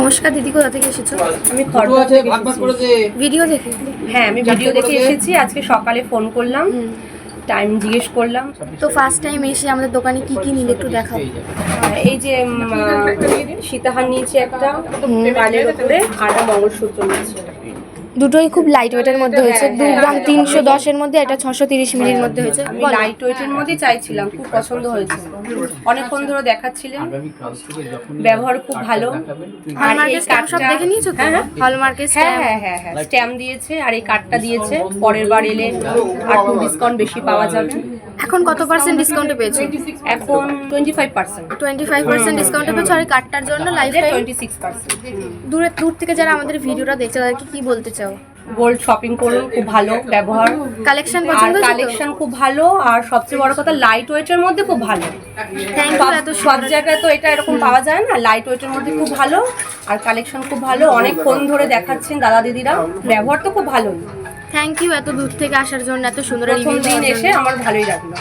নমস্কার দিদি, কোথা থেকে এসেছো? আমি খড়দহ থেকে ভিডিও দেখে? হ্যাঁ, আমি ভিডিও দেখে এসেছি। আজকে সকালে ফোন করলাম, টাইম জিজ্ঞেস করলাম। তো ফার্স্ট টাইম এসে আমাদের দোকানে কি কি নিলে একটু দেখাও। এই যে সীতাহার নিয়েছি একটা কানের উপরে, আর একটা মঙ্গলসূত্র নিয়েছি। দুটোই খুব লাইট ওয়েটের মধ্যে হয়েছে। 2 গ্রাম 310 এর মধ্যে, এটা 630 মিলির মধ্যে হয়েছে। আমি লাইট ওয়েটের মধ্যেই চাইছিলাম, খুব পছন্দ হয়েছে। অনেকক্ষণ ধরে দেখাচ্ছিলেন, ব্যবহার খুব ভালো। আর এই স্ট্যাম্প সব দেখে নিয়েছো তো? হলমার্কের হ্যাঁ হ্যাঁ হ্যাঁ হ্যাঁ, স্ট্যাম্প দিয়েছে আর এই কার্ডটা দিয়েছে। পরের বার এলে আর 2 ডিসকাউন্ট বেশি পাওয়া যাবে। এখন কত পার্সেন্ট ডিসকাউন্টে পেয়েছো? এখন 25%। 25% ডিসকাউন্টে পেয়েছো। আর এই কার্ডটার জন্য লাইফ টাইম 26%। দূর থেকে যারা আমাদের ভিডিওটা দেখছে তাদেরকে কি বলতে চাও? গোল্ড শপিং করুন, খুব ভালো ব্যবহার, কালেকশন আর পছন্দ হয়েছে তো? কালেকশন খুব ভালো, আর সবচেয়ে বড় কথা লাইট ওয়েটের মধ্যে খুব ভালো। Thank you. এত সব জায়গায় তো এটা এরকম পাওয়া যায় না। লাইট ওয়েটের মধ্যে খুব ভালো, আর কালেকশন খুব ভালো। অনেকক্ষণ ধরে দেখাচ্ছেন দাদা দিদিরা, ব্যবহার তো খুব ভালো। থ্যাংক ইউ এত দূর থেকে আসার জন্য, এত সুন্দর প্রথম রিভিউ দিন এসে আমার ভালোই লাগলো।